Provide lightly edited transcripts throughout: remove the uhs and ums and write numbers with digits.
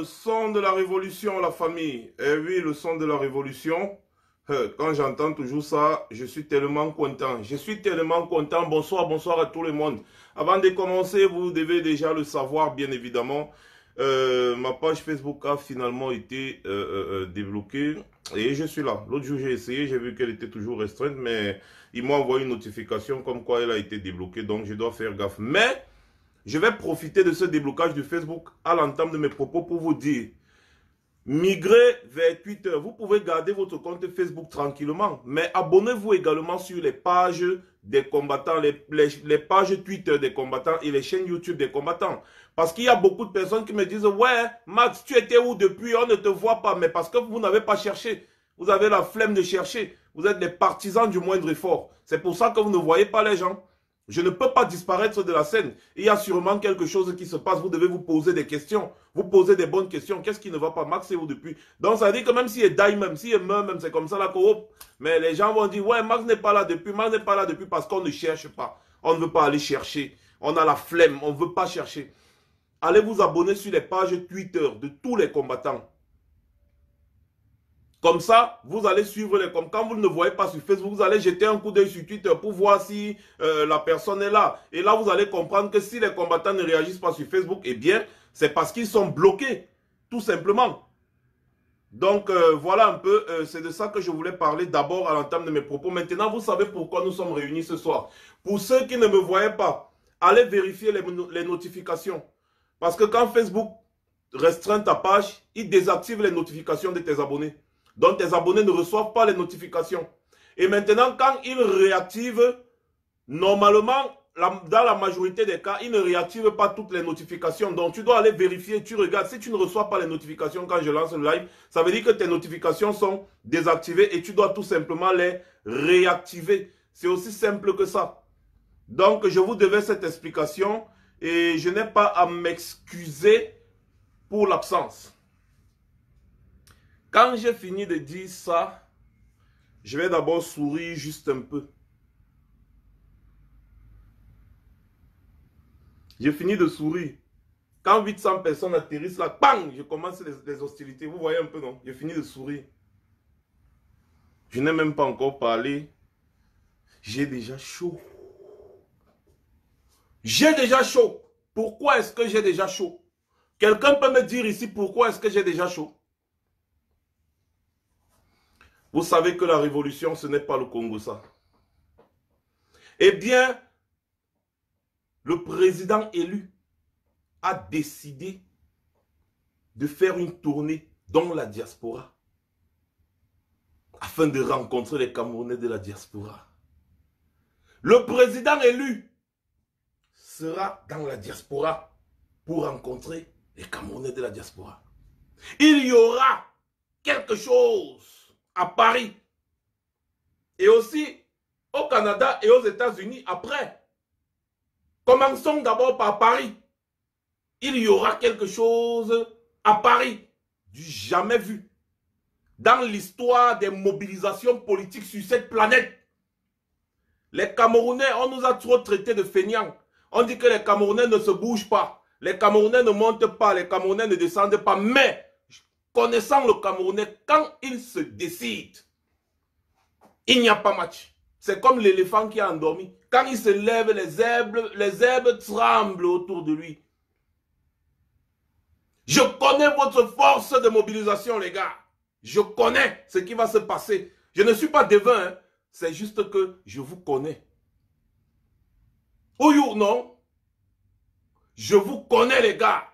Le son de la révolution, la famille. Eh oui, le son de la révolution. Quand j'entends toujours ça, je suis tellement content. Je suis tellement content. Bonsoir, bonsoir à tout le monde. Avant de commencer, vous devez déjà le savoir, bien évidemment. Ma page Facebook a finalement été débloquée. Et je suis là. L'autre jour, j'ai essayé. J'ai vu qu'elle était toujours restreinte. Mais ils m'ont envoyé une notification comme quoi elle a été débloquée. Donc, je dois faire gaffe. Mais je vais profiter de ce déblocage de Facebook à l'entame de mes propos pour vous dire, migrez vers Twitter. Vous pouvez garder votre compte Facebook tranquillement, mais abonnez-vous également sur les pages des combattants, les pages Twitter des combattants et les chaînes YouTube des combattants. Parce qu'il y a beaucoup de personnes qui me disent, ouais, Max, tu étais où depuis? On ne te voit pas. Mais parce que vous n'avez pas cherché. Vous avez la flemme de chercher. Vous êtes des partisans du moindre effort. C'est pour ça que vous ne voyez pas les gens. Je ne peux pas disparaître de la scène. Il y a sûrement quelque chose qui se passe. Vous devez vous poser des questions. Vous posez des bonnes questions. Qu'est-ce qui ne va pas? Max est où depuis? Donc ça veut dire que même s'il est die même, s'il meurt même, c'est comme ça la coop. Mais les gens vont dire, ouais, Max n'est pas là depuis. Max n'est pas là depuis parce qu'on ne cherche pas. On ne veut pas aller chercher. On a la flemme. On ne veut pas chercher. Allez vous abonner sur les pages Twitter de tous les combattants. Comme ça, vous allez suivre les comme quand vous ne le voyez pas sur Facebook, vous allez jeter un coup d'œil sur Twitter pour voir si la personne est là. Et là, vous allez comprendre que si les combattants ne réagissent pas sur Facebook, eh bien, c'est parce qu'ils sont bloqués, tout simplement. Donc, voilà un peu, c'est de ça que je voulais parler d'abord à l'entame de mes propos. Maintenant, vous savez pourquoi nous sommes réunis ce soir. Pour ceux qui ne me voyaient pas, allez vérifier les notifications. Parce que quand Facebook restreint ta page, il désactive les notifications de tes abonnés. Donc tes abonnés ne reçoivent pas les notifications. Et maintenant, quand ils réactivent, normalement, dans la majorité des cas, ils ne réactivent pas toutes les notifications. Donc tu dois aller vérifier, tu regardes. Si tu ne reçois pas les notifications quand je lance le live, ça veut dire que tes notifications sont désactivées et tu dois tout simplement les réactiver. C'est aussi simple que ça. Donc je vous devais cette explication et je n'ai pas à m'excuser pour l'absence. Quand j'ai fini de dire ça, je vais d'abord sourire juste un peu. J'ai fini de sourire. Quand 800 personnes atterrissent là, bang, je commence les hostilités. Vous voyez un peu, non? J'ai fini de sourire. Je n'ai même pas encore parlé. J'ai déjà chaud. J'ai déjà chaud. Pourquoi est-ce que j'ai déjà chaud? Quelqu'un peut me dire ici pourquoi est-ce que j'ai déjà chaud? Vous savez que la révolution, ce n'est pas le Congo, ça. Eh bien, le président élu a décidé de faire une tournée dans la diaspora afin de rencontrer les Camerounais de la diaspora. Le président élu sera dans la diaspora pour rencontrer les Camerounais de la diaspora. Il y aura quelque chose à Paris et aussi au Canada et aux États-Unis après. Commençons d'abord par Paris. Il y aura quelque chose à Paris du jamais vu dans l'histoire des mobilisations politiques sur cette planète. Les Camerounais, on nous a trop traités de feignants. On dit que les Camerounais ne se bougent pas. Les Camerounais ne montent pas. Les Camerounais ne descendent pas. Mais, connaissant le Camerounais, quand il se décide, il n'y a pas match. C'est comme l'éléphant qui a endormi. Quand il se lève, les herbes tremblent autour de lui. Je connais votre force de mobilisation, les gars. Je connais ce qui va se passer. Je ne suis pas devin, hein. C'est juste que je vous connais. Oui ou non? Je vous connais, les gars.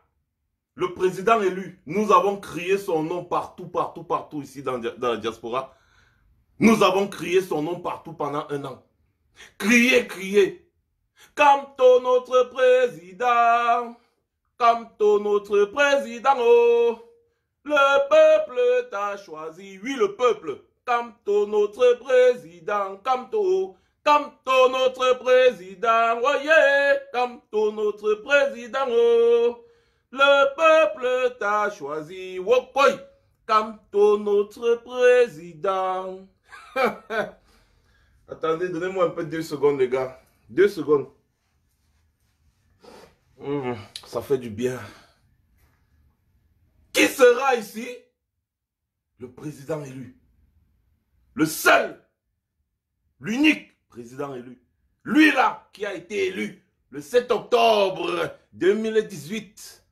Le président élu, nous avons crié son nom partout ici dans la diaspora. Nous avons crié son nom partout pendant un an. Criez, criez. Camto notre président. Camto notre président. Oh. Le peuple t'a choisi. Oui, le peuple. Camto notre président. Camto. Camto notre président. Oh yeah. Camto notre président. Oh. Le peuple t'a choisi. Wokoy. Camto notre président. Attendez, donnez-moi un peu 2 secondes, les gars. 2 secondes. Ça fait du bien. Qui sera ici le président élu. Le seul, l'unique président élu. Lui là, qui a été élu le 7 octobre 2018,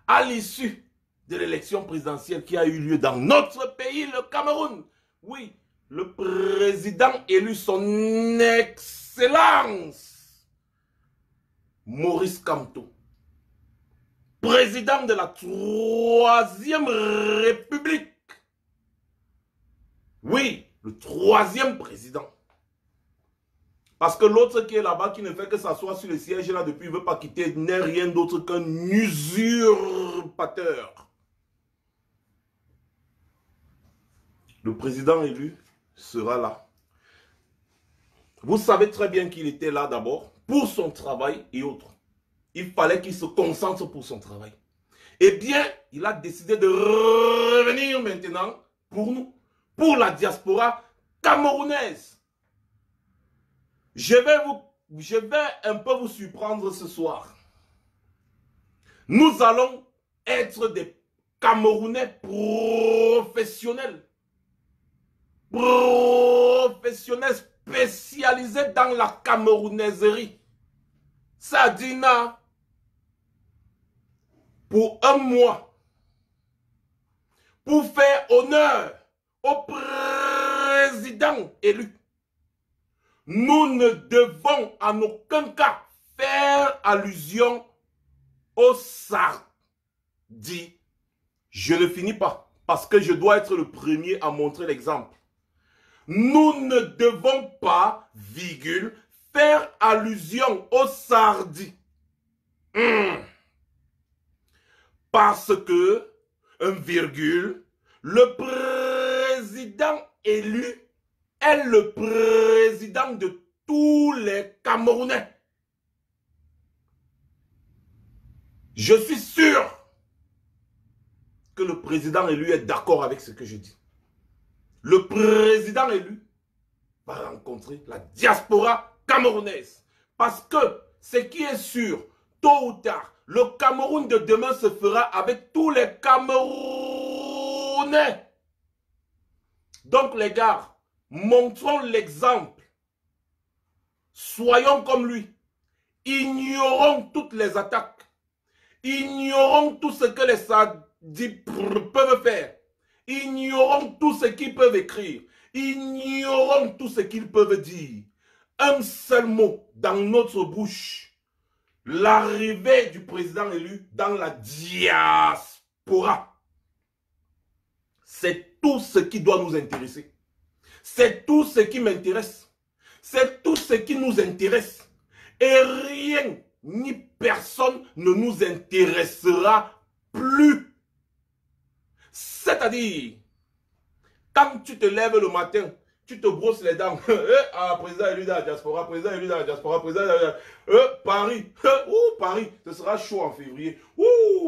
à l'issue de l'élection présidentielle qui a eu lieu dans notre pays, le Cameroun. Oui, le président élu, son excellence, Maurice Kamto, président de la 3e République. Oui, le 3e président. Parce que l'autre qui est là-bas, qui ne fait que s'asseoir sur le siège là depuis, il ne veut pas quitter, n'est rien d'autre qu'un usurpateur. Le président élu sera là. Vous savez très bien qu'il était là d'abord pour son travail et autres. Il fallait qu'il se concentre pour son travail. Eh bien, il a décidé de revenir maintenant pour nous, pour la diaspora camerounaise. Je vais un peu vous surprendre ce soir. Nous allons être des Camerounais professionnels. Professionnels spécialisés dans la camerounaiserie. C'est-à-dire, pour un mois, pour faire honneur au président élu, nous ne devons en aucun cas faire allusion au sardi. Je ne finis pas parce que je dois être le premier à montrer l'exemple. Nous ne devons pas, virgule, faire allusion au sardi. Parce que, virgule, le président élu est le président de tous les Camerounais. Je suis sûr que le président élu est d'accord avec ce que je dis. Le président élu va rencontrer la diaspora camerounaise. Parce que ce qui est sûr, tôt ou tard, le Cameroun de demain se fera avec tous les Camerounais. Donc les gars, montrons l'exemple. Soyons comme lui. Ignorons toutes les attaques. Ignorons tout ce que les sadis peuvent faire. Ignorons tout ce qu'ils peuvent écrire. Ignorons tout ce qu'ils peuvent dire. Un seul mot dans notre bouche. L'arrivée du président élu dans la diaspora. C'est tout ce qui doit nous intéresser. C'est tout ce qui m'intéresse. C'est tout ce qui nous intéresse. Et rien ni personne ne nous intéressera plus. C'est-à-dire, quand tu te lèves le matin, tu te brosses les dents. Président élu dans la diaspora, président élu dans la diaspora, président élu dans la... Paris, Paris, ce sera chaud en février.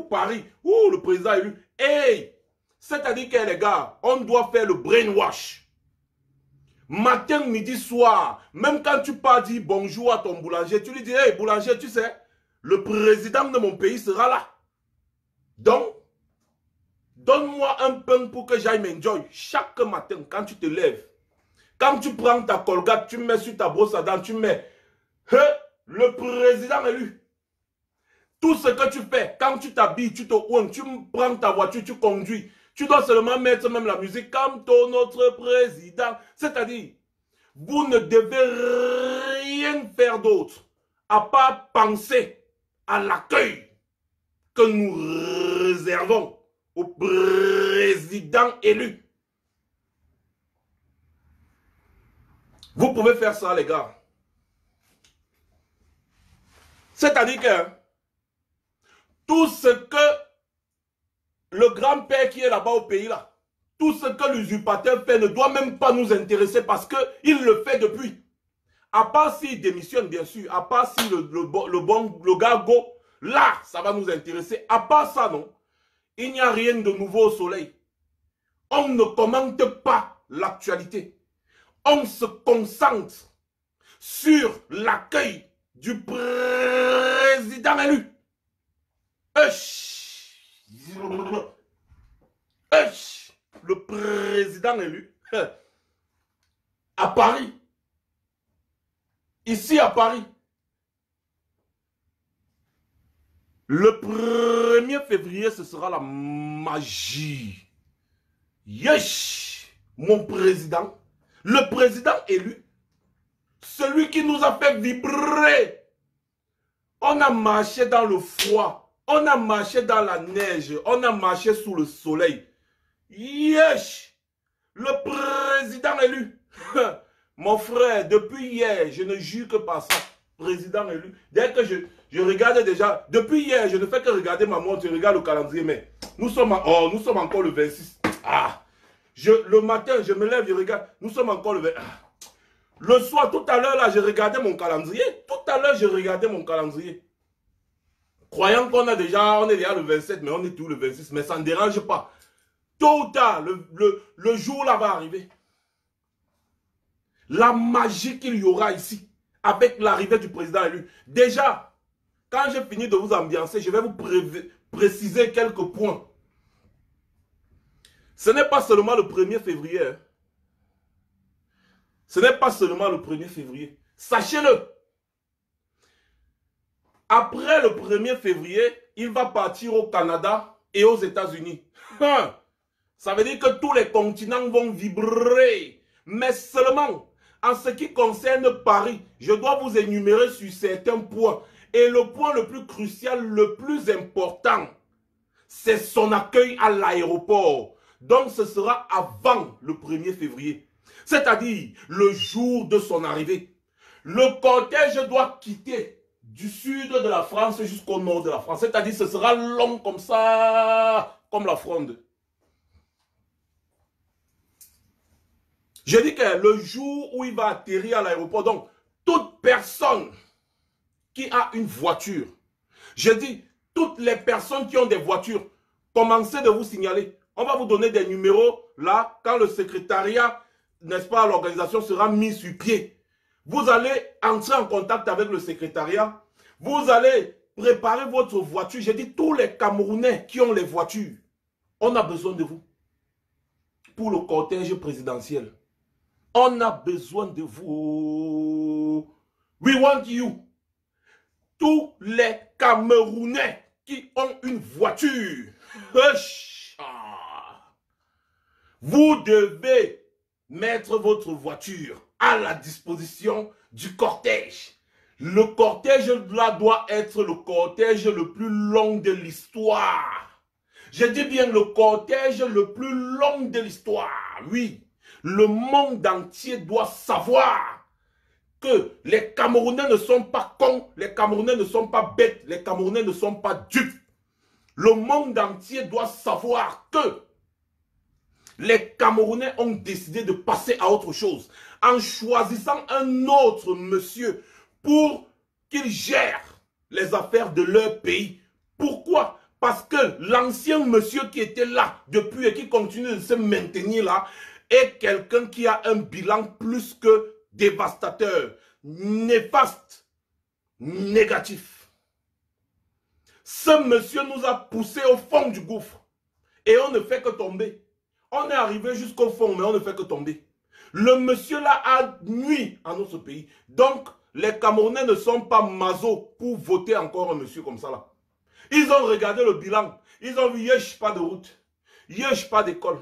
Paris, le président élu. Hey, c'est-à-dire que les gars, on doit faire le brainwash. Matin, midi, soir, même quand tu pars dire bonjour à ton boulanger, tu lui dis, hey boulanger, tu sais, le président de mon pays sera là. Donc, donne-moi un pain pour que j'aille m'enjoy. Chaque matin, quand tu te lèves, quand tu prends ta Colgate, tu mets sur ta brosse à dents, tu mets le président élu. Tout ce que tu fais, quand tu t'habilles, tu te ouines, tu prends ta voiture, tu conduis. Tu dois seulement mettre même la musique comme ton notre président. C'est-à-dire, vous ne devez rien faire d'autre à part penser à l'accueil que nous réservons au président élu. Vous pouvez faire ça, les gars. C'est-à-dire que tout ce que le grand-père qui est là-bas au pays, là, tout ce que l'usurpateur fait ne doit même pas nous intéresser parce qu'il le fait depuis. À part s'il démissionne, bien sûr, à part si le gars go, là, ça va nous intéresser. À part ça, non, il n'y a rien de nouveau au soleil. On ne commente pas l'actualité. On se concentre sur l'accueil du président élu. le président élu à Paris. Ici à Paris. Le 1er février, ce sera la magie. Yesh, mon président, le président élu, celui qui nous a fait vibrer. On a marché dans le froid, on a marché dans la neige, on a marché sous le soleil. Yesh, le président élu. Mon frère, depuis hier, je ne jure que par ça. Président élu. Dès que je regarde déjà, depuis hier, je ne fais que regarder ma montre, je regarde le calendrier, mais nous sommes encore le 26. Ah, le matin, je me lève, je regarde, nous sommes encore le 26. Ah. Le soir, tout à l'heure, là, je regardais mon calendrier. Tout à l'heure, je regardais mon calendrier. Croyant qu'on on est déjà le 27, mais on est tout le 26. Mais ça ne dérange pas. Tôt ou tard, le jour là va arriver. La magie qu'il y aura ici, avec l'arrivée du président élu. Déjà, quand j'ai fini de vous ambiancer, je vais vous préciser quelques points. Ce n'est pas seulement le 1er février. Hein. Ce n'est pas seulement le 1er février. Sachez-le. Après le 1er février, il va partir au Canada et aux États-Unis. Ça veut dire que tous les continents vont vibrer. Mais seulement, en ce qui concerne Paris, je dois vous énumérer sur certains points. Et le point le plus crucial, le plus important, c'est son accueil à l'aéroport. Donc ce sera avant le 1er février. C'est-à-dire le jour de son arrivée. Le cortège doit quitter du sud de la France jusqu'au nord de la France. C'est-à-dire ce sera long comme ça, comme la fronde. Je dis que le jour où il va atterrir à l'aéroport, donc toute personne qui a une voiture, je dis toutes les personnes qui ont des voitures, commencez de vous signaler. On va vous donner des numéros là, quand le secrétariat, n'est-ce pas, l'organisation sera mis sur pied. Vous allez entrer en contact avec le secrétariat. Vous allez préparer votre voiture. J'ai dit tous les Camerounais qui ont les voitures, on a besoin de vous pour le cortège présidentiel. On a besoin de vous. We want you. Tous les Camerounais qui ont une voiture. Vous devez mettre votre voiture à la disposition du cortège. Le cortège là doit être le cortège le plus long de l'histoire. Je dis bien le cortège le plus long de l'histoire. Oui, le monde entier doit savoir que les Camerounais ne sont pas cons, les Camerounais ne sont pas bêtes, les Camerounais ne sont pas dupes. Le monde entier doit savoir que les Camerounais ont décidé de passer à autre chose en choisissant un autre monsieur pour qu'il gère les affaires de leur pays. Pourquoi? Parce que l'ancien monsieur qui était là depuis et qui continue de se maintenir là est quelqu'un qui a un bilan plus que dévastateur, néfaste, négatif. Ce monsieur nous a poussé au fond du gouffre et on ne fait que tomber. On est arrivé jusqu'au fond, mais on ne fait que tomber. Le monsieur là a nui à notre pays. Donc, les Camerounais ne sont pas mazos pour voter encore un monsieur comme ça là. Ils ont regardé le bilan. Ils ont vu, yesh, pas de route. Yesh, pas d'école.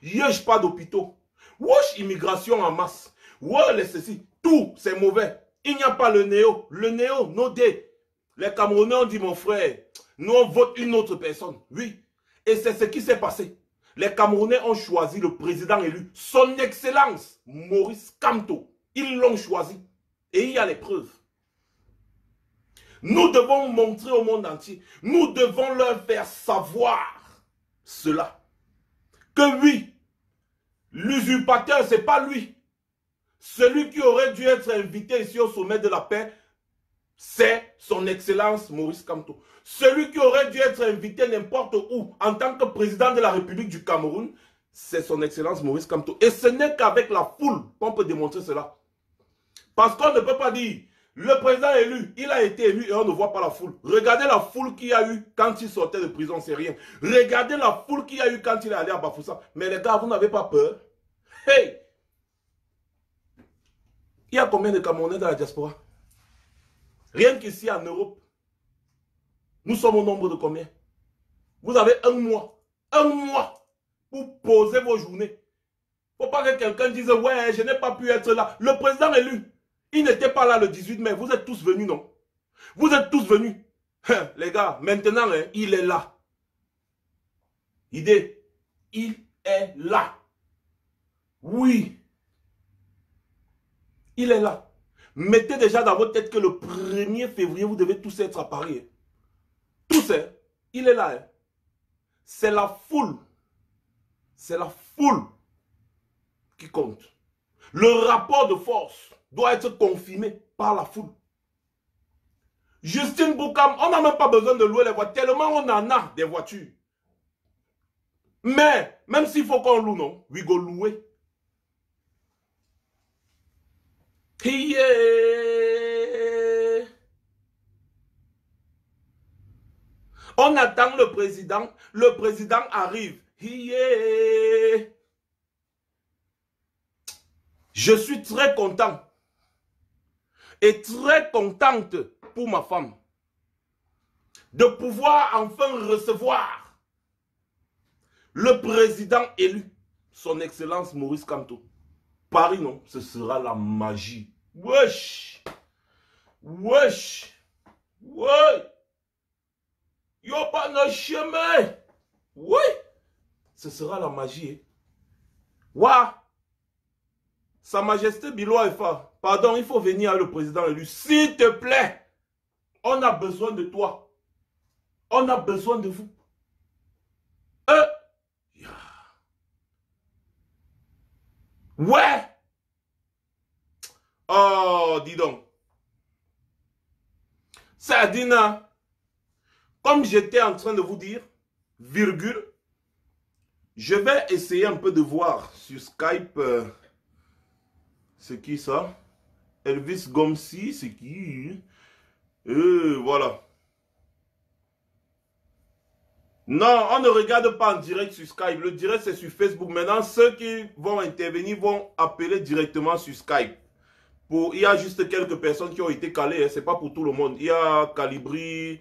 Yesh, pas d'hôpitaux. Wesh, immigration en masse. Ouais, les ceci. Tout, c'est mauvais. Il n'y a pas le néo. Le néo, no day. Les Camerounais ont dit, mon frère, nous on vote une autre personne. Oui. Et c'est ce qui s'est passé. Les Camerounais ont choisi le président élu, son excellence, Maurice Kamto. Ils l'ont choisi. Et il y a les preuves. Nous devons montrer au monde entier. Nous devons leur faire savoir cela. Que oui, l'usurpateur, ce n'est pas lui. Celui qui aurait dû être invité ici au sommet de la paix, c'est son excellence Maurice Kamto. Celui qui aurait dû être invité n'importe où en tant que président de la République du Cameroun, c'est son excellence Maurice Kamto. Et ce n'est qu'avec la foule qu'on peut démontrer cela. Parce qu'on ne peut pas dire Le président élu, il a été élu et on ne voit pas la foule. Regardez la foule qu'il y a eu quand il sortait de prison, c'est rien. Regardez la foule qu'il y a eu quand il est allé à Bafoussam. Mais les gars, vous n'avez pas peur? Hey! Il y a combien de Camerounais dans la diaspora? Rien qu'ici en Europe. Nous sommes au nombre de combien? Vous avez un mois pour poser vos journées. Il ne faut pas que quelqu'un dise, ouais, je n'ai pas pu être là. Le président élu, il n'était pas là le 18 mai. Vous êtes tous venus, non? Vous êtes tous venus. Les gars, maintenant, hein, il est là. Idée, il est là. Oui. Il est là. Mettez déjà dans votre tête que le 1er février, vous devez tous être à Paris. Hein. Tous, hein. Il est là. Hein. C'est la foule. C'est la foule qui compte. Le rapport de force doit être confirmé par la foule. Justine Boukam, on n'a même pas besoin de louer les voitures, tellement on en a des voitures. Mais, même s'il faut qu'on loue, non, we go louer. Yeah. On attend le président arrive. Yeah. Je suis très content et très contente pour ma femme de pouvoir enfin recevoir le président élu, son excellence Maurice Kamto. Paris, non, ce sera la magie. Wesh! Wesh! Ouais! Yo pas no chemin! Ouais! Ce sera la magie. Wa! Sa Majesté Biloa Efa, pardon, il faut venir à le président élu. S'il te plaît! On a besoin de toi. On a besoin de vous. Ouais! Oh, dis donc. Sardina, comme j'étais en train de vous dire, virgule, je vais essayer un peu de voir sur Skype, c'est qui ça? Elvis Gomsi, c'est qui? Voilà. Non, on ne regarde pas en direct sur Skype. Le direct, c'est sur Facebook. Maintenant, ceux qui vont intervenir vont appeler directement sur Skype. Il y a juste quelques personnes qui ont été calées. Hein, ce n'est pas pour tout le monde. Il y a Calibri,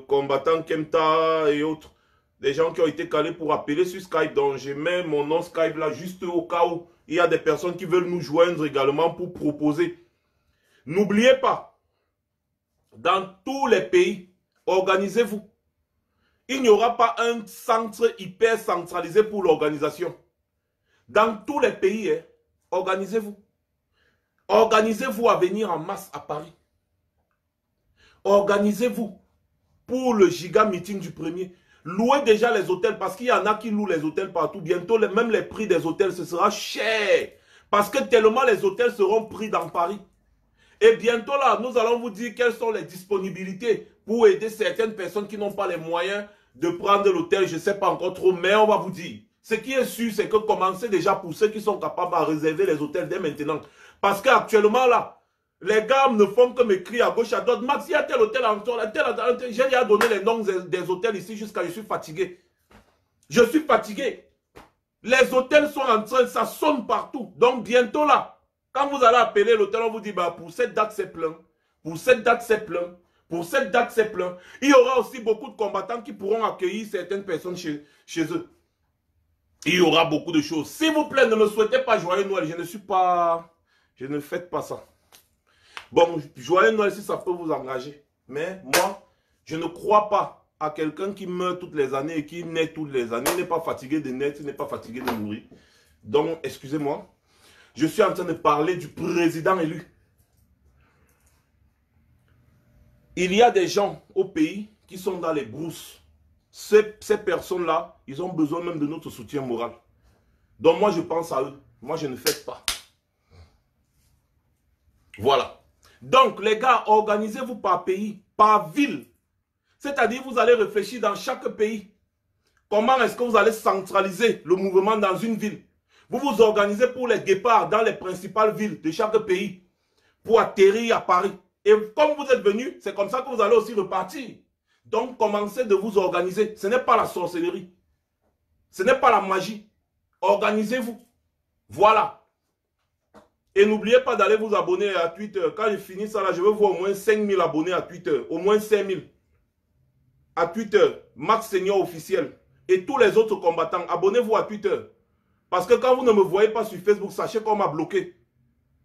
Combattant Kemta et autres. Des gens qui ont été calés pour appeler sur Skype. Donc, je mets mon nom Skype là juste au cas où il y a des personnes qui veulent nous joindre également pour proposer. N'oubliez pas, dans tous les pays, organisez-vous. Il n'y aura pas un centre hyper centralisé pour l'organisation. Dans tous les pays, hein, organisez-vous. Organisez-vous à venir en masse à Paris. Organisez-vous pour le giga meeting du 1er. Louez déjà les hôtels parce qu'il y en a qui louent les hôtels partout. Bientôt, même les prix des hôtels, ce sera cher. Parce que tellement les hôtels seront pris dans Paris. Et bientôt là, nous allons vous dire quelles sont les disponibilités pour aider certaines personnes qui n'ont pas les moyens de prendre l'hôtel. Je ne sais pas encore trop, mais on va vous dire. Ce qui est sûr, c'est que commencez déjà pour ceux qui sont capables à réserver les hôtels dès maintenant. Parce qu'actuellement là, les gars ne font que m'écrire à gauche, à droite. Max, il y a tel hôtel en tour, j'ai déjà donné les noms des hôtels ici jusqu'à je suis fatigué. Je suis fatigué. Les hôtels sont en train, ça sonne partout. Donc bientôt là, quand vous allez appeler l'hôtel, on vous dit, bah, pour cette date c'est plein. Pour cette date c'est plein. Pour cette date c'est plein. Il y aura aussi beaucoup de combattants qui pourront accueillir certaines personnes chez eux. Il y aura beaucoup de choses. S'il vous plaît, ne me souhaitez pas joyeux Noël. Je ne fête pas ça. Bon, joyeux Noël si ça peut vous engager. Mais moi, je ne crois pas à quelqu'un qui meurt toutes les années et qui naît toutes les années. Il n'est pas fatigué de naître, il n'est pas fatigué de mourir. Donc, excusez-moi. Je suis en train de parler du président élu. Il y a des gens au pays qui sont dans les brousses. Ces personnes-là, ils ont besoin même de notre soutien moral. Donc moi, je pense à eux. Moi, je ne fête pas. Voilà. Donc, les gars, organisez-vous par pays, par ville. C'est-à-dire, vous allez réfléchir dans chaque pays. Comment est-ce que vous allez centraliser le mouvement dans une ville? Vous vous organisez pour les guépards dans les principales villes de chaque pays. pour atterrir à Paris. Et comme vous êtes venus, c'est comme ça que vous allez aussi repartir. Donc, commencez de vous organiser. Ce n'est pas la sorcellerie. Ce n'est pas la magie. Organisez-vous. Voilà. Et n'oubliez pas d'aller vous abonner à Twitter. Quand je finis ça, là, je veux voir au moins 5000 abonnés à Twitter. Au moins 5000. À Twitter. Max Senior officiel. Et tous les autres combattants, abonnez-vous à Twitter. Parce que quand vous ne me voyez pas sur Facebook, sachez qu'on m'a bloqué.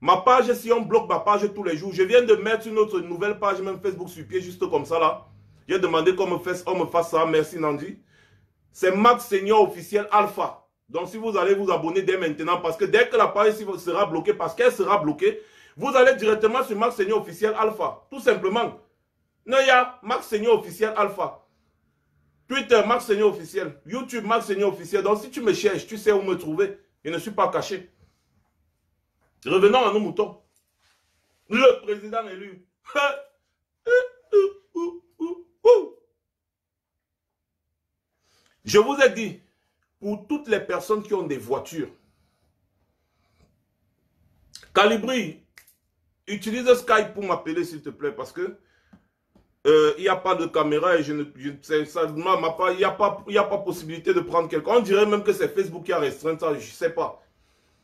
Ma page, si on bloque ma page tous les jours, je viens de mettre une autre nouvelle page, même Facebook sur pied, juste comme ça là. J'ai demandé qu'on me fasse ça, merci Nandi. C'est Max Senior officiel Alpha. Donc si vous allez vous abonner dès maintenant, parce que dès que la page sera bloquée, parce qu'elle sera bloquée, vous allez directement sur Max Senior officiel Alpha. Tout simplement. Non, il y a Max Senior officiel Alpha. Twitter, Max Senior officiel. YouTube, Max Senior officiel. Donc si tu me cherches, tu sais où me trouver. Je ne suis pas caché. Revenons à nos moutons. Le président élu. Je vous ai dit, pour toutes les personnes qui ont des voitures, Calibri, utilise Skype pour m'appeler s'il te plaît, parce que il n'y a pas de caméra et il n'y a pas possibilité de prendre quelqu'un. On dirait même que c'est Facebook qui a restreint ça, je ne sais pas.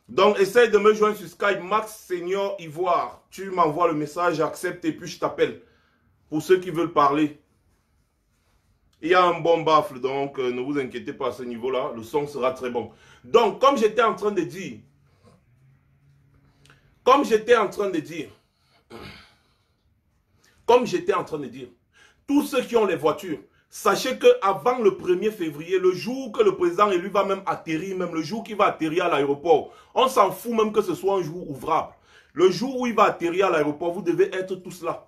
Donc, essaye de me joindre sur Skype, Max Senior Ivoire. Tu m'envoies le message, j'accepte et puis je t'appelle. Pour ceux qui veulent parler. Il y a un bon baffle, donc ne vous inquiétez pas à ce niveau-là. Le son sera très bon. Donc, comme j'étais en train de dire, tous ceux qui ont les voitures, sachez qu'avant le 1er février, le jour que le président élu va même atterrir, même le jour qu'il va atterrir à l'aéroport, on s'en fout même que ce soit un jour ouvrable. Le jour où il va atterrir à l'aéroport, vous devez être tous là.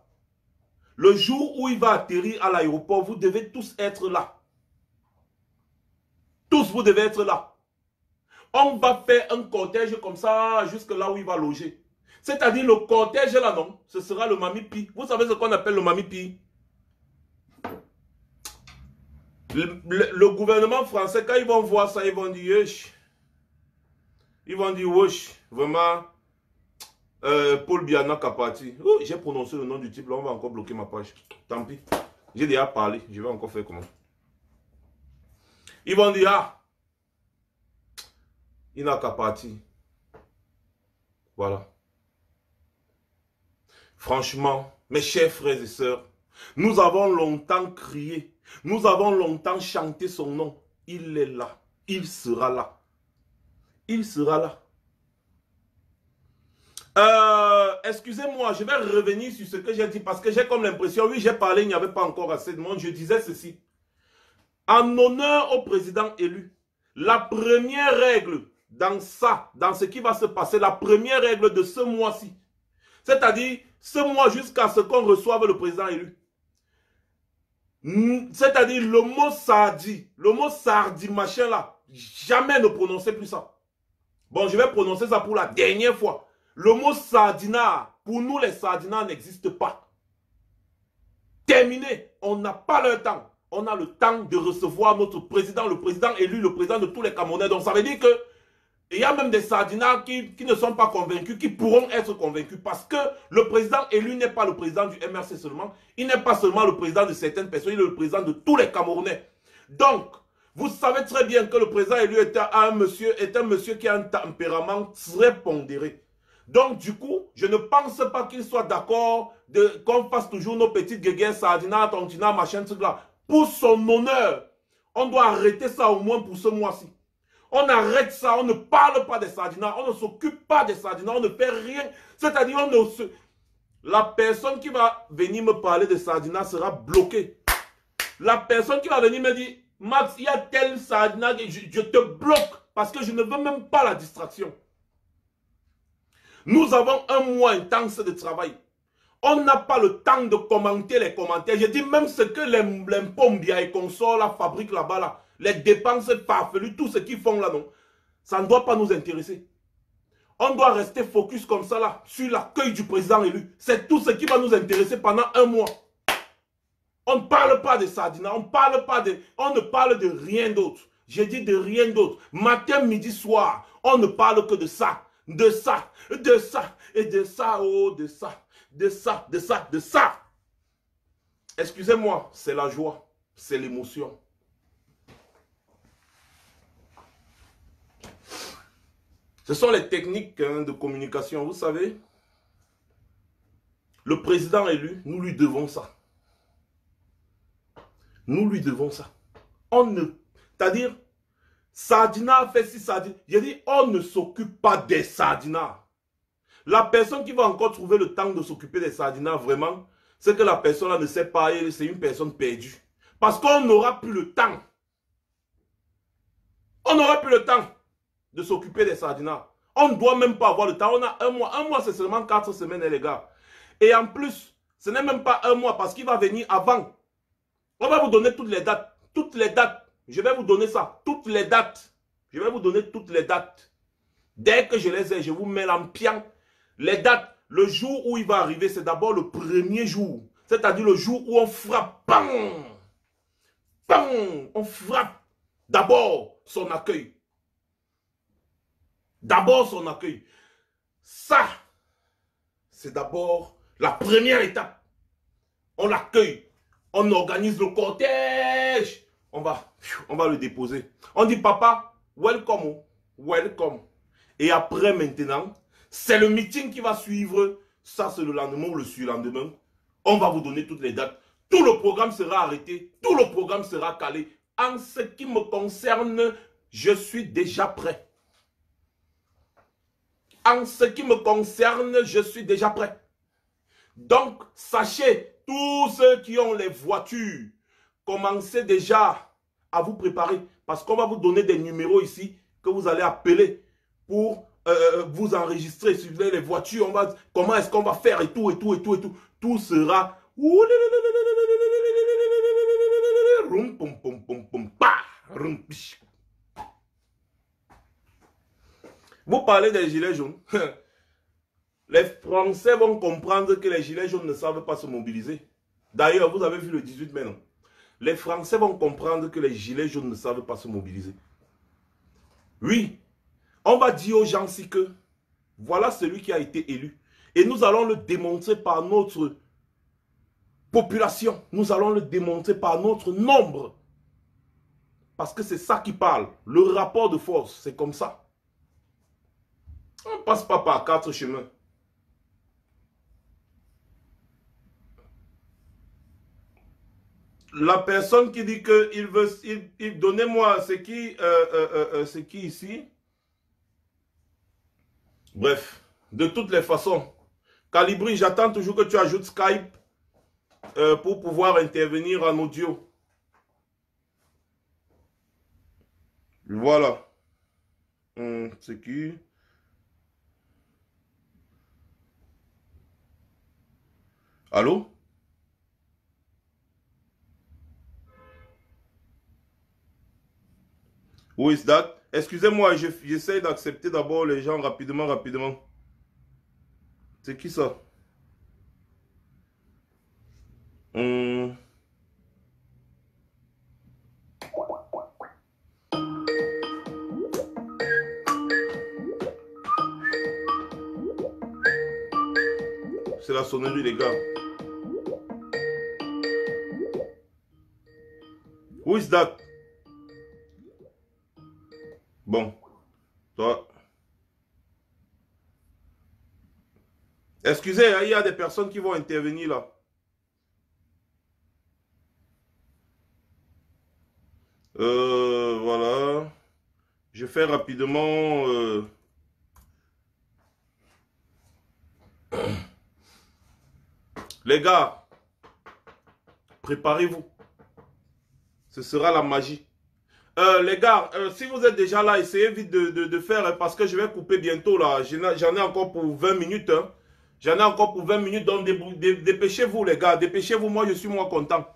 Le jour où il va atterrir à l'aéroport, vous devez tous être là. Tous, vous devez être là. On va faire un cortège comme ça, jusque là où il va loger. C'est-à-dire le cortège là, non, ce sera le Mami Pi. Vous savez ce qu'on appelle le Mami Pi? Le gouvernement français, quand ils vont voir ça, ils vont dire, wesh. Ils vont dire, wesh, vraiment, Paul Biya qui a parti. Oh, j'ai prononcé le nom du type, là, on va encore bloquer ma page. Tant pis. J'ai déjà parlé, je vais encore faire comment. Ils vont dire, ah, il n'a qu'à partir. Voilà. Franchement, mes chers frères et sœurs, nous avons longtemps crié, nous avons longtemps chanté son nom. Il est là, il sera là. Il sera là. Excusez-moi, je vais revenir sur ce que j'ai dit parce que j'ai comme l'impression, oui, j'ai parlé, il n'y avait pas encore assez de monde. Je disais ceci. En honneur au président élu, la première règle dans ce qui va se passer, la première règle de ce mois-ci, c'est-à-dire ce mois jusqu'à ce qu'on reçoive le président élu. C'est-à-dire le mot sardi machin là, jamais ne prononcez plus ça. Bon, je vais prononcer ça pour la dernière fois. Le mot sardinard, pour nous les sardinards n'existe pas. Terminé, on n'a pas le temps. On a le temps de recevoir notre président, le président élu, le président de tous les Camerounais. Donc ça veut dire que il y a même des sardinards qui ne sont pas convaincus, qui pourront être convaincus parce que le président élu n'est pas le président du MRC seulement. Il n'est pas seulement le président de certaines personnes, il est le président de tous les Camerounais. Donc, vous savez très bien que le président élu est un monsieur qui a un tempérament très pondéré. Donc, du coup, je ne pense pas qu'il soit d'accord qu'on fasse toujours nos petites guéguerres, sardinards, tontinards, machin, truc là. Pour son honneur, on doit arrêter ça au moins pour ce mois-ci. On arrête ça, on ne parle pas des sardinards, on ne s'occupe pas des sardinards, on ne fait rien. C'est-à-dire, la personne qui va venir me parler des sardinards sera bloquée. La personne qui va venir me dire, Max, il y a tel sardinard, je te bloque parce que je ne veux même pas la distraction. Nous avons un mois intense de travail. On n'a pas le temps de commenter les commentaires. Je dis même ce que les Mpombia et consorts la fabriquent là-bas, là, les dépenses farfelues, tout ce qu'ils font là, non. Ça ne doit pas nous intéresser. On doit rester focus comme ça là, sur l'accueil du président élu. C'est tout ce qui va nous intéresser pendant un mois. On ne parle pas de sardinat, on ne parle de rien d'autre. J'ai dit de rien d'autre. Matin, midi, soir, on ne parle que de ça. de ça, de ça, et de ça, oh, de ça, de ça, de ça, de ça. Excusez-moi, c'est la joie, c'est l'émotion. Ce sont les techniques de communication, vous savez. Le président élu, nous lui devons ça. Nous lui devons ça. On ne... C'est-à-dire, Sardina a fait si Sardina... J'ai dit, on ne s'occupe pas des Sardinas. La personne qui va encore trouver le temps de s'occuper des Sardinas, vraiment, c'est que la personne là ne sait pas, c'est une personne perdue. Parce qu'on n'aura plus le temps. On n'aura plus le temps de s'occuper des Sardinas. On ne doit même pas avoir le temps. On a un mois. Un mois, c'est seulement 4 semaines, les gars. Et en plus, ce n'est même pas un mois parce qu'il va venir avant. On va vous donner toutes les dates. Toutes les dates. Je vais vous donner ça. Toutes les dates. Je vais vous donner toutes les dates. Dès que je les ai, je vous mets en pian. Les dates, le jour où il va arriver, c'est d'abord le premier jour. C'est-à-dire le jour où on frappe. Bam! Bam! On frappe d'abord son accueil. D'abord son accueil. Ça, c'est d'abord la première étape. On l'accueille. On organise le cortège. On va le déposer. On dit, papa, welcome. Welcome. Et après, maintenant, c'est le meeting qui va suivre. Ça, c'est le lendemain ou le surlendemain. On va vous donner toutes les dates. Tout le programme sera arrêté. Tout le programme sera calé. En ce qui me concerne, je suis déjà prêt. En ce qui me concerne, je suis déjà prêt. Donc, sachez, tous ceux qui ont les voitures, commencez déjà à vous préparer. Parce qu'on va vous donner des numéros ici que vous allez appeler pour vous enregistrer. Si vous avez les voitures, on va, comment est-ce qu'on va faire et tout, et tout, et tout, et tout. Tout sera... Vous parlez des gilets jaunes. Les Français vont comprendre que les gilets jaunes ne savent pas se mobiliser. D'ailleurs, vous avez vu le 18 mai, non? Les Français vont comprendre que les gilets jaunes ne savent pas se mobiliser. Oui, on va dire aux gens si que voilà celui qui a été élu. Et nous allons le démontrer par notre population. Nous allons le démontrer par notre nombre. Parce que c'est ça qui parle. Le rapport de force, c'est comme ça. On ne passe pas par 4 chemins. La personne qui dit que il veut, donnez-moi, c'est qui ici? Bref, de toutes les façons, Calibri, j'attends toujours que tu ajoutes Skype pour pouvoir intervenir en audio. Voilà. C'est qui? Allô? Who is that? Excusez-moi, j'essaie d'accepter d'abord les gens rapidement. C'est qui ça? C'est la sonnerie, les gars. Who is that? Bon, toi. Excusez, il y a des personnes qui vont intervenir là. Voilà. Je fais rapidement... Les gars, préparez-vous. Ce sera la magie. Les gars, si vous êtes déjà là, essayez vite de faire, parce que je vais couper bientôt là. J'en ai encore pour 20 minutes. Hein. J'en ai encore pour 20 minutes, donc dépêchez-vous les gars. Dépêchez-vous, moi je suis moins content.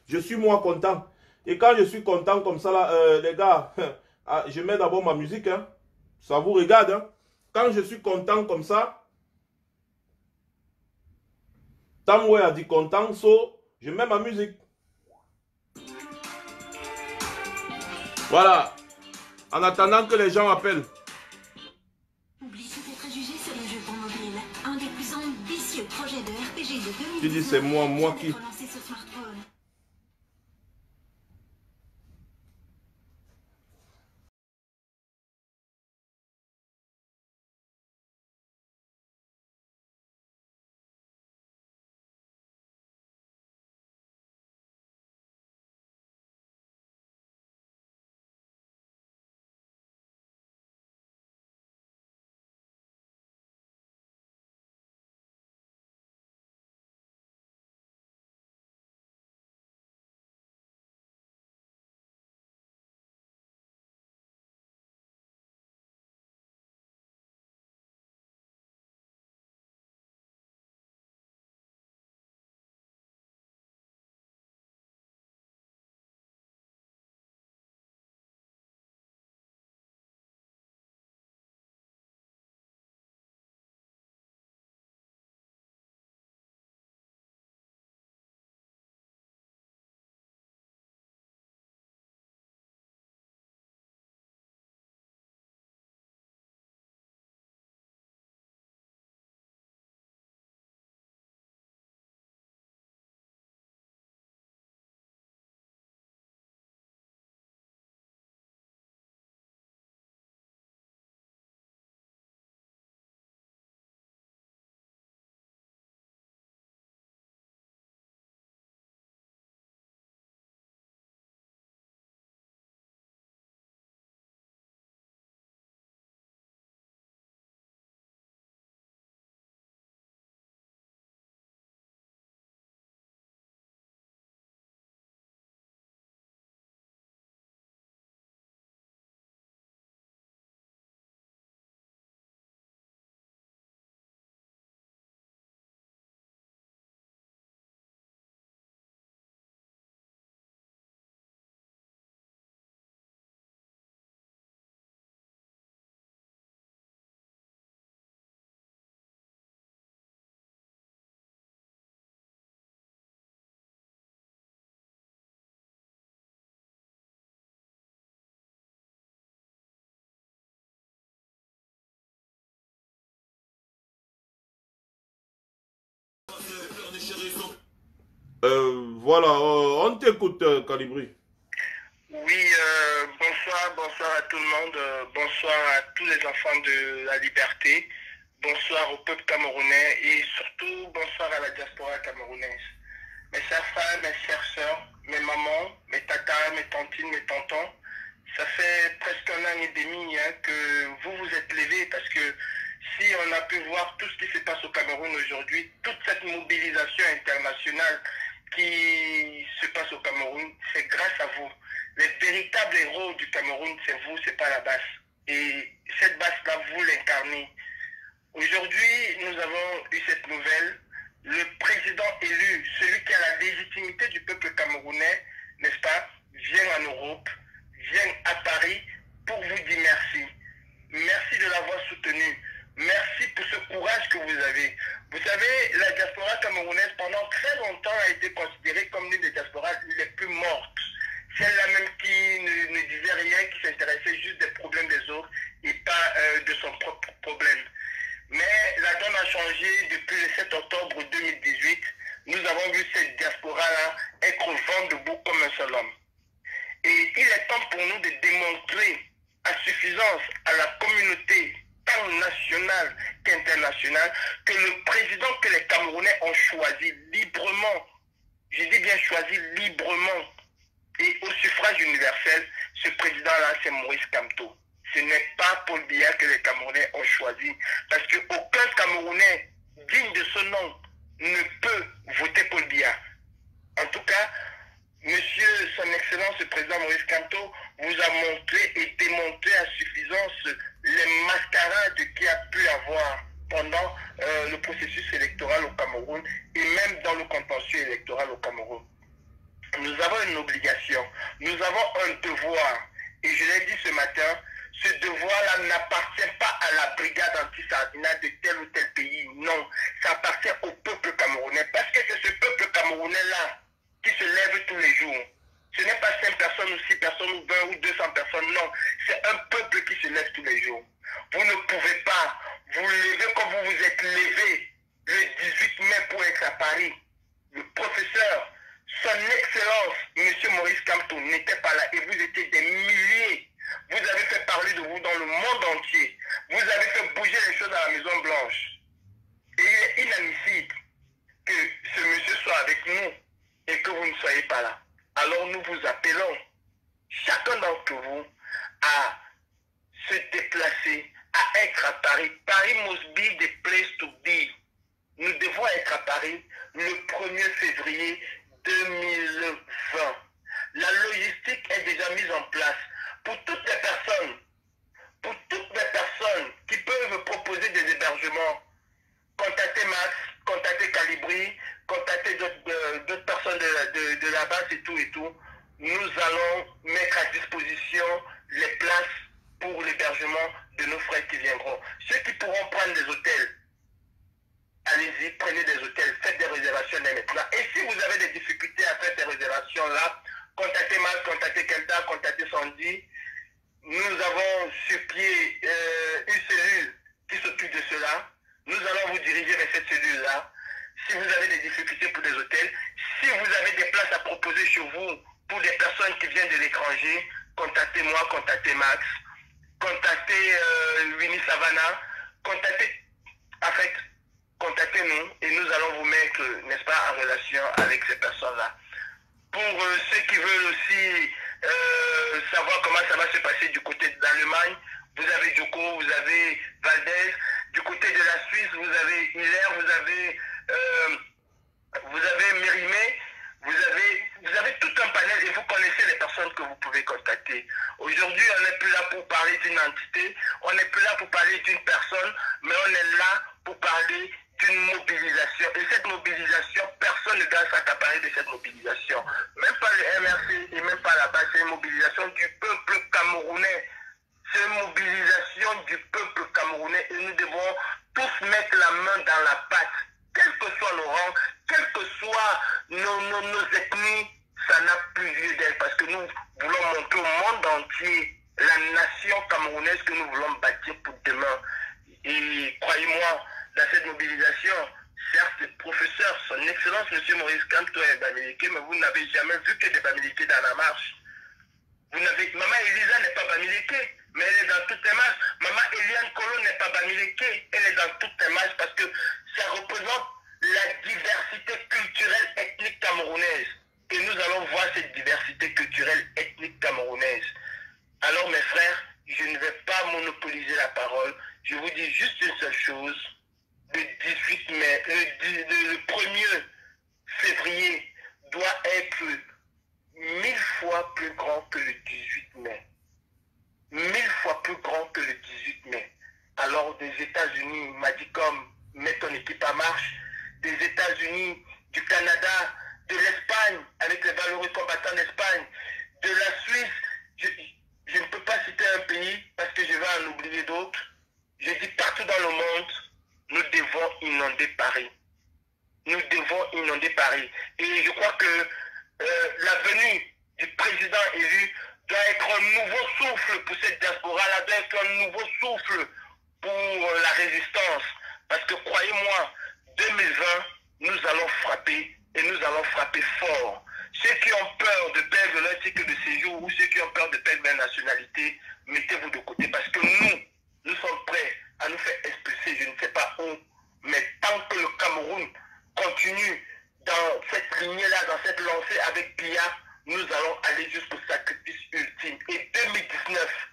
Je suis moins content. Et quand je suis content comme ça là, les gars, je mets d'abord ma musique. Hein. Ça vous regarde. Hein. Quand je suis content comme ça, Tamwe a dit content, so je mets ma musique. Voilà. En attendant que les gens appellent. Tu dis c'est moi qui... Voilà, on t'écoute, Calibri. Oui, bonsoir à tout le monde, bonsoir à tous les enfants de la liberté, bonsoir au peuple camerounais et surtout bonsoir à la diaspora camerounaise. Mes chers frères, mes chères sœurs, mes mamans, mes tatas, mes tantines, mes tontons, ça fait presque 1 an et demi que vous vous êtes levés parce que si on a pu voir tout ce qui se passe au Cameroun aujourd'hui, toute cette mobilisation internationale qui se passe au Cameroun, c'est grâce à vous. Les véritables héros du Cameroun, c'est vous, c'est pas la base. Et cette base-là, vous l'incarnez. Aujourd'hui, nous avons eu cette nouvelle. Le président élu, celui qui a la légitimité du peuple camerounais, n'est-ce pas, vient en Europe, vient à Paris pour vous dire merci. Merci de l'avoir soutenu. Merci pour ce courage que vous avez. Vous savez, la diaspora camerounaise, pendant très longtemps, a été considérée comme l'une des diasporas les plus mortes. Celle-là même qui ne disait rien, qui s'intéressait juste des problèmes des autres et pas de son propre problème. Mais la donne a changé depuis le 7 octobre 2018. Nous avons vu cette diaspora-là être vent debout comme un seul homme. Et il est temps pour nous de démontrer à suffisance à la communauté tant nationale qu'internationale que le président que les Camerounais ont choisi librement, je dis bien choisi librement et au suffrage universel, ce président-là c'est Maurice Kamto. Ce n'est pas Paul Biya que les Camerounais ont choisi parce qu'aucun Camerounais digne de ce nom ne peut voter Paul Biya. En tout cas, Monsieur, son Excellence, le président Maurice Kamto, vous a montré et démontré à suffisance les mascarades qu'il a pu avoir pendant le processus électoral au Cameroun et même dans le contentieux électoral au Cameroun. Nous avons une obligation, nous avons un devoir. Et je l'ai dit ce matin, ce devoir-là n'appartient pas à la brigade anti-Sardina de tel ou tel pays. Non, ça appartient au peuple camerounais. Parce que c'est ce peuple camerounais-là qui se lève tous les jours. Ce n'est pas 5 personnes ou 6 personnes ou 20 ou 200 personnes, non. C'est un peuple qui se lève tous les jours. Vous ne pouvez pas vous lever comme vous vous êtes levé le 18 mai pour être à Paris. le professeur, son excellence, M. Maurice Kamto, n'était pas là et vous étiez des milliers. Vous avez fait parler de vous dans le monde entier. Vous avez fait bouger les choses à la Maison Blanche. Et il est inadmissible que ce monsieur soit avec nous et que vous ne soyez pas là. Alors nous vous appelons, chacun d'entre vous, à se déplacer, à être à Paris. Paris must be the place to be. Nous devons être à Paris le 1er février 2020. La logistique est déjà mise en place pour toutes les personnes qui peuvent proposer des hébergements. Contactez Max, contactez Calibri, contactez d'autres personnes de la base et tout. Nous allons mettre à disposition les places pour l'hébergement de nos frères qui viendront. Ceux qui pourront prendre des hôtels, allez-y, prenez des hôtels, faites des réservations dès maintenant. Et si vous avez des difficultés à faire ces réservations-là, contactez Max, contactez Kenta, contactez Sandy. Nous avons sur pied une cellule qui s'occupe de cela. Nous allons vous diriger vers cette cellule-là. Si vous avez des difficultés pour des hôtels, si vous avez des places à proposer chez vous pour des personnes qui viennent de l'étranger, contactez-moi, contactez Max, contactez Winnie Savannah, contactez-nous et nous allons vous mettre, n'est-ce pas, en relation avec ces personnes-là. Pour ceux qui veulent aussi savoir comment ça va se passer du côté d'Allemagne, vous avez Djoko, vous avez Valdez. Du côté de la Suisse, vous avez Hilaire, vous avez Mérimée, vous avez tout un panel et vous connaissez les personnes que vous pouvez contacter. Aujourd'hui, on n'est plus là pour parler d'une entité, on n'est plus là pour parler d'une personne, mais on est là pour parler d'une mobilisation. Et cette mobilisation, personne ne doit s'accaparer de cette mobilisation. Même pas le MRC et même pas la base, c'est une mobilisation du peuple camerounais. C'est une mobilisation du peuple camerounais et nous devons tous mettre la main dans la pâte. Quels que soient nos rangs, quelles que soient nos ethnies, ça n'a plus lieu d'être parce que nous voulons montrer au monde entier la nation camerounaise que nous voulons bâtir pour demain. Et croyez-moi, dans cette mobilisation, certes, le professeur, son excellence, M. Maurice Kamto est bamileke, mais vous n'avez jamais vu que des bamileke dans la marche. Maman Elisa n'est pas bamileke, mais elle est dans toutes les marches. Maman Eliane Kolo n'est pas bamileke, elle est dans toutes les marches parce que ça représente la diversité culturelle ethnique camerounaise. Et nous allons voir cette diversité culturelle ethnique camerounaise. Alors mes frères, je ne vais pas monopoliser la parole. Je vous dis juste une seule chose. Le 18 mai, le 1er février doit être 1000 fois plus grand que le 18 mai. 1000 fois plus grand que le 18 mai. Alors des États-Unis, m'a dit comme, mets ton équipe en marche. Des États-Unis, du Canada, de l'Espagne, avec les valeureux combattants d'Espagne, de la Suisse. Je ne peux pas citer un pays parce que je vais en oublier d'autres. Je dis partout dans le monde, nous devons inonder Paris. Nous devons inonder Paris. Et je crois que la venue du président élu doit être un nouveau souffle pour cette diaspora-là, doit être un nouveau souffle pour la résistance. Parce que croyez-moi, 2020, nous allons frapper et nous allons frapper fort. Ceux qui ont peur de perdre leur titre de séjour ou ceux qui ont peur de perdre leur nationalité, mettez-vous de côté parce que nous sommes prêts à nous faire expulser, je ne sais pas où, mais tant que le Cameroun continue dans cette lignée-là, dans cette lancée avec Biya, nous allons aller jusqu'au sacrifice ultime. Et 2019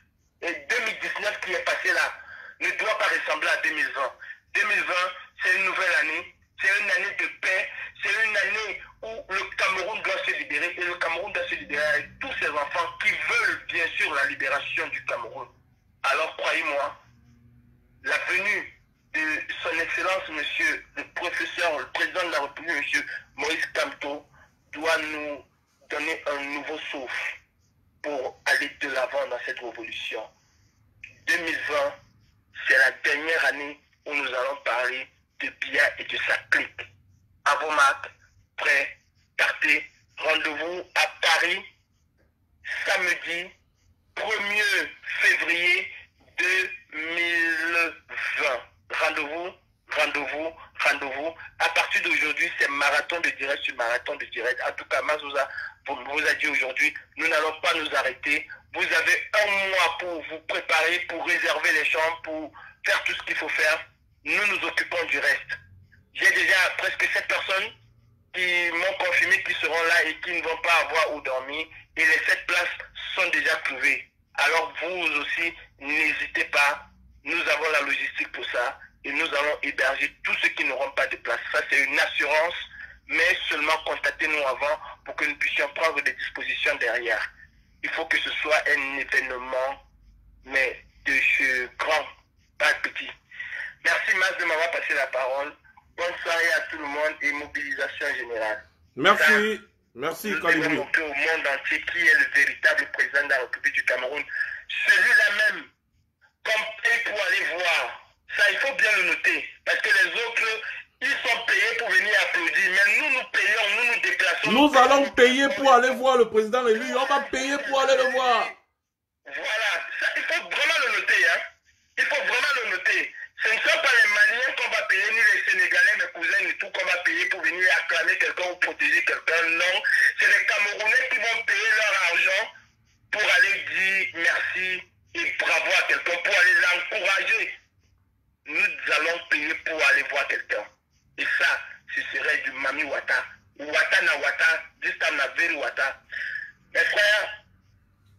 qui est passé là, ne doit pas ressembler à 2020. 2020, c'est une nouvelle année, c'est une année de paix, c'est une année où le Cameroun doit se libérer et le Cameroun doit se libérer avec tous ses enfants qui veulent bien sûr la libération du Cameroun. Alors croyez-moi, la venue de son excellence, monsieur le professeur, le président de la République, monsieur Maurice Kamto, doit nous donner un nouveau souffle pour aller de l'avant dans cette révolution. 2020, c'est la dernière année où nous allons parler de Biya et de sa clique. À vos marques, prêts, partez, rendez-vous à Paris, samedi 1er février 2020. Rendez-vous. À partir d'aujourd'hui, c'est mardi. marathon de direct sur marathon de direct. En tout cas, Mas vous a dit aujourd'hui, nous n'allons pas nous arrêter. Vous avez un mois pour vous préparer, pour réserver les chambres, pour faire tout ce qu'il faut faire. Nous nous occupons du reste. J'ai déjà presque 7 personnes qui m'ont confirmé qu'ils seront là et qui ne vont pas avoir où dormir. Et les 7 places sont déjà trouvées. Alors vous aussi, n'hésitez pas. Nous avons la logistique pour ça. Et nous allons héberger tous ceux qui n'auront pas de place. Ça, c'est une assurance. Mais seulement contactez-nous avant pour que nous puissions prendre des dispositions derrière. Il faut que ce soit un événement, mais de ce grand, pas petit. Merci, Mas, de m'avoir passé la parole. Bonne soirée à tout le monde et mobilisation générale. Merci. Ça, merci, nous Calibri. devons montrer au monde entier qui est le véritable président de la République du Cameroun. Celui-là même, qu'on paye pour aller voir. Ça, il faut bien le noter. Parce que les autres, ils sont payés pour venir applaudir. Mais nous, nous payons, nous nous déplaçons. Nous allons payer pour aller voir le président élu. On va payer pour aller le voir. Voilà. Ça, il faut vraiment le noter. Hein. Il faut vraiment le noter. Ce ne sont pas les Maliens qu'on va payer, ni les Sénégalais, mes cousins, et tout, qu'on va payer pour venir acclamer quelqu'un ou protéger quelqu'un. Non. C'est les Camerounais qui vont payer leur argent pour aller dire merci et bravo à quelqu'un, pour aller l'encourager. Nous allons payer pour aller voir quelqu'un. Et ça, ce serait du Mami Wata. Wata na Wata, this time na very Wata. Mes frères,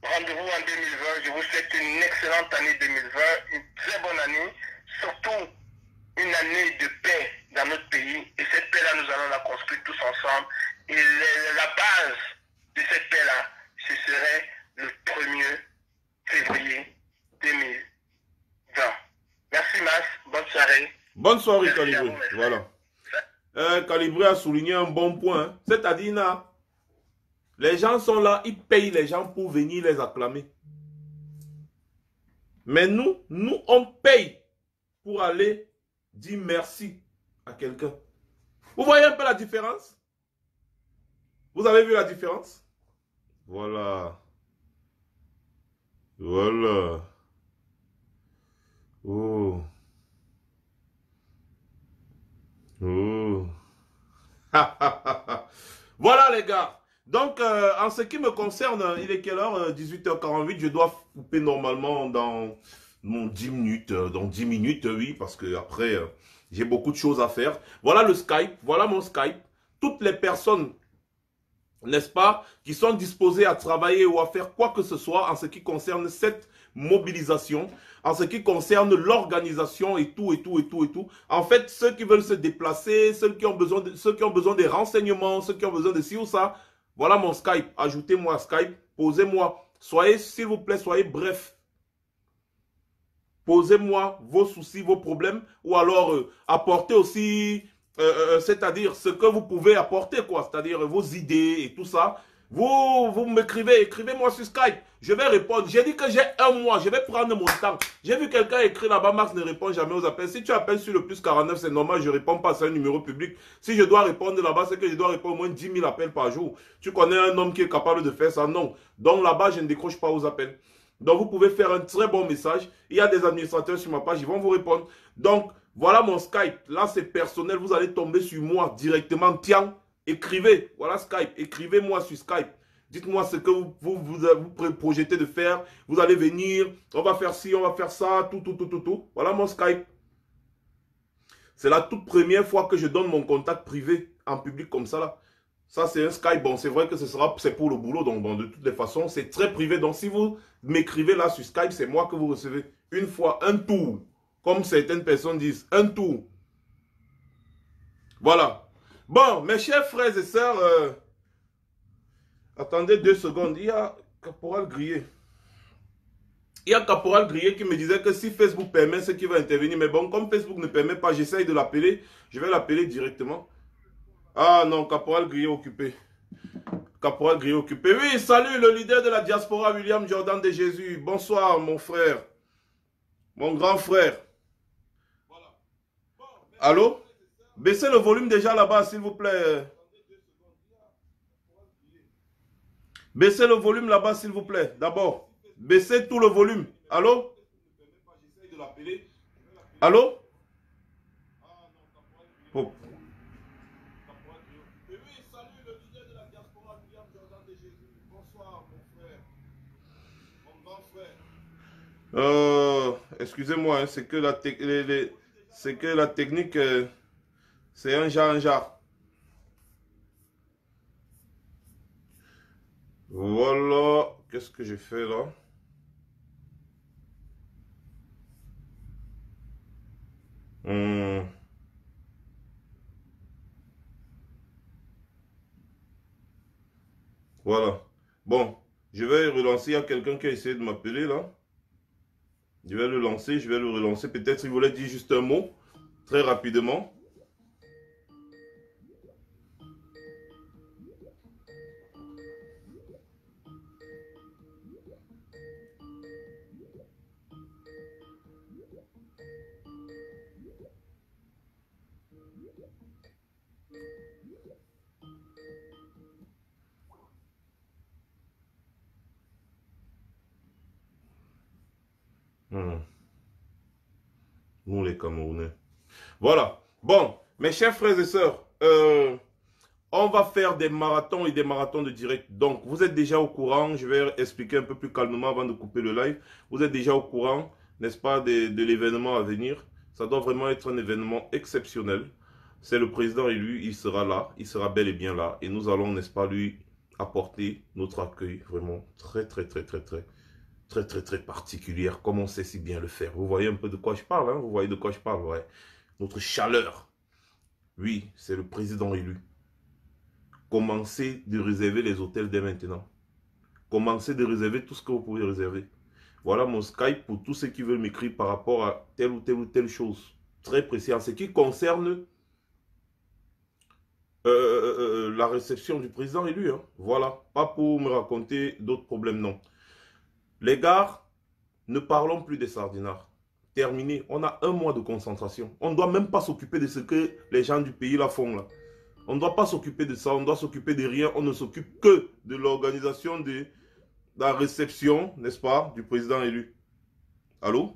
rendez-vous en 2020. Je vous souhaite une excellente année 2020, une très bonne année. Surtout une année de paix dans notre pays. Et cette paix-là, nous allons la construire tous ensemble. Et la base de cette paix-là, ce serait le 1er février 2020. Merci, Mas. Bonne soirée. Bonne soirée, Calibri. Voilà. Calibri a souligné un bon point. Hein. C'est-à-dire, les gens sont là, ils payent les gens pour venir les acclamer. Mais nous, on paye pour aller dire merci à quelqu'un. Vous voyez un peu la différence? Vous avez vu la différence? Voilà. Voilà. Oh. Oh. Voilà les gars. Donc, en ce qui me concerne, il est quelle heure? 18h48. Je dois couper normalement dans 10 minutes. Dans 10 minutes, oui, parce que après, j'ai beaucoup de choses à faire. Voilà le Skype. Voilà mon Skype. Toutes les personnes, n'est-ce pas, qui sont disposées à travailler ou à faire quoi que ce soit en ce qui concerne cette mobilisation, en ce qui concerne l'organisation et tout, et tout, et tout, et tout. En fait, ceux qui veulent se déplacer, ceux qui ont besoin des renseignements, ceux qui ont besoin de ci ou ça, voilà mon Skype. Ajoutez-moi à Skype, posez-moi. Soyez, s'il vous plaît, soyez bref. Posez-moi vos soucis, vos problèmes, ou alors apportez aussi, c'est-à-dire ce que vous pouvez apporter, quoi. C'est-à-dire vos idées et tout ça. Vous m'écrivez, écrivez-moi sur Skype. Je vais répondre. J'ai dit que j'ai un mois, je vais prendre mon temps. J'ai vu quelqu'un écrire là-bas, Max ne répond jamais aux appels. Si tu appelles sur le plus 49, c'est normal, je ne réponds pas, c'est un numéro public. Si je dois répondre là-bas, c'est que je dois répondre au moins 10 000 appels par jour. Tu connais un homme qui est capable de faire ça? Non. Donc là-bas, je ne décroche pas aux appels. Donc vous pouvez faire un très bon message. Il y a des administrateurs sur ma page, ils vont vous répondre. Donc voilà mon Skype. Là, c'est personnel. Vous allez tomber sur moi directement. Tiens, écrivez. Voilà Skype. Écrivez-moi sur Skype. Dites-moi ce que vous projetez de faire. Vous allez venir. On va faire ci, on va faire ça. Tout. Voilà mon Skype. C'est la toute première fois que je donne mon contact privé en public comme ça là. Ça, c'est un Skype. Bon, c'est vrai que c'est pour le boulot. Donc, bon, de toutes les façons, c'est très privé. Donc, si vous m'écrivez là sur Skype, c'est moi que vous recevez une fois, un tour. Comme certaines personnes disent, un tour. Voilà. Bon, mes chers frères et sœurs, attendez 2 secondes. Il y a Caporal Grillé. Il y a Caporal Grillé qui me disait que si Facebook permet, c'est qu'il va intervenir. Mais bon, comme Facebook ne permet pas, j'essaye de l'appeler. Je vais l'appeler directement. Ah non, Caporal Grillé occupé. Caporal Grillé occupé. Oui, salut le leader de la diaspora, William Jordan de Jésus. Bonsoir, mon frère. Mon grand frère. Allô? Baissez le volume déjà là-bas, s'il vous plaît. Baissez le volume là-bas, s'il vous plaît. D'abord, baissez tout le volume. Allô? Allô? Oh. Excusez-moi, hein, c'est que c'est que la technique, c'est un genre, un genre. Voilà, qu'est-ce que j'ai fait là? Hmm, voilà. Bon, je vais relancer. Il y a quelqu'un qui a essayé de m'appeler là. Je vais le lancer, je vais le relancer. Peut-être qu'il voulait dire juste un mot, très rapidement. Hmm, nous les Camerounais. Voilà. Bon, mes chers frères et sœurs, on va faire des marathons et des marathons de direct. Donc, vous êtes déjà au courant. Je vais expliquer un peu plus calmement avant de couper le live. Vous êtes déjà au courant, n'est-ce pas, de l'événement à venir. Ça doit vraiment être un événement exceptionnel. C'est le président élu, il sera là, il sera bel et bien là. Et nous allons, n'est-ce pas, lui apporter notre accueil vraiment très particulière, comme on sait si bien le faire. Vous voyez un peu de quoi je parle, hein? Vous voyez de quoi je parle, ouais. Notre chaleur. Oui, c'est le président élu. Commencez de réserver les hôtels dès maintenant. Commencez de réserver tout ce que vous pouvez réserver. Voilà mon Skype pour tous ceux qui veulent m'écrire par rapport à telle ou telle chose. Très précis. En ce qui concerne la réception du président élu. Hein. Voilà. Pas pour me raconter d'autres problèmes, non. Les gars, ne parlons plus des sardinards. Terminé. On a un mois de concentration. On ne doit même pas s'occuper de ce que les gens du pays là font là. On ne doit pas s'occuper de ça, on doit s'occuper de rien. On ne s'occupe que de l'organisation de la réception, n'est-ce pas, du président élu. Allô?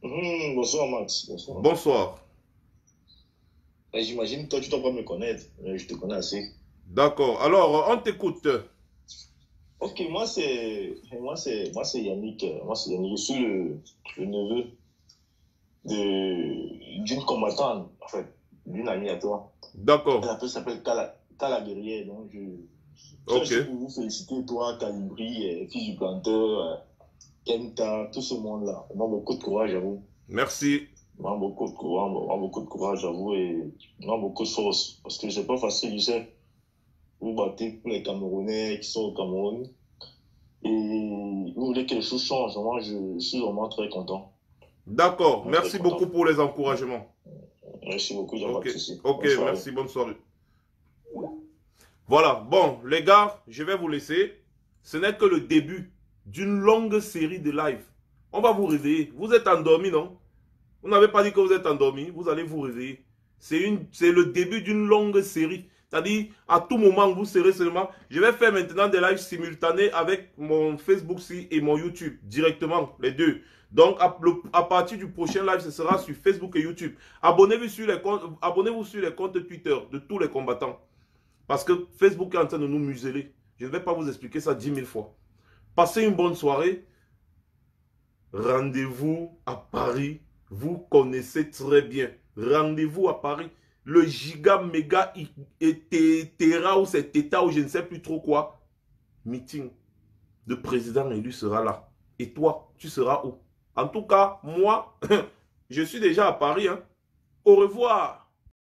Bonsoir Max, bonsoir. Bonsoir. J'imagine toi tu dois pas me connaître, mais je te connais assez. D'accord, alors on t'écoute. Ok, moi c'est Yannick, je suis le neveu d'une combattante, en fait, d'une amie à toi. D'accord. Elle s'appelle Kala Guerrière, donc je Ok. suis pour vous féliciter, toi, Calibri, fils du planteur, Kenta, tout ce monde-là. Vraiment beaucoup de courage à vous. Merci. Vraiment beaucoup de courage à vous et vraiment beaucoup de force. Parce que c'est pas facile, je sais. Vous battez pour les Camerounais qui sont au Cameroun. Et vous voulez que les choses changent. Moi, je suis vraiment très content. D'accord. Merci beaucoup pour les encouragements. Merci beaucoup, Ok, ok, merci, bonne soirée. Voilà, bon, les gars, je vais vous laisser. Ce n'est que le début d'une longue série de live. On va vous réveiller. Vous êtes endormis, non? Vous n'avez pas dit que vous êtes endormis. Vous allez vous réveiller. C'est le début d'une longue série. C'est-à-dire, à tout moment, vous serez seulement... Je vais faire maintenant des lives simultanés avec mon Facebook et mon YouTube, directement, les deux. Donc, à partir du prochain live, ce sera sur Facebook et YouTube. Abonnez-vous sur les comptes Twitter de tous les combattants. Parce que Facebook est en train de nous museler. Je ne vais pas vous expliquer ça 10 000 fois. Passez une bonne soirée. Rendez-vous à Paris. Vous connaissez très bien. Rendez-vous à Paris. Le giga, méga, terra ou c'est état ou je ne sais plus trop quoi. Meeting. Le président élu sera là. Et toi, tu seras où? En tout cas, moi, je suis déjà à Paris. Hein. Au revoir.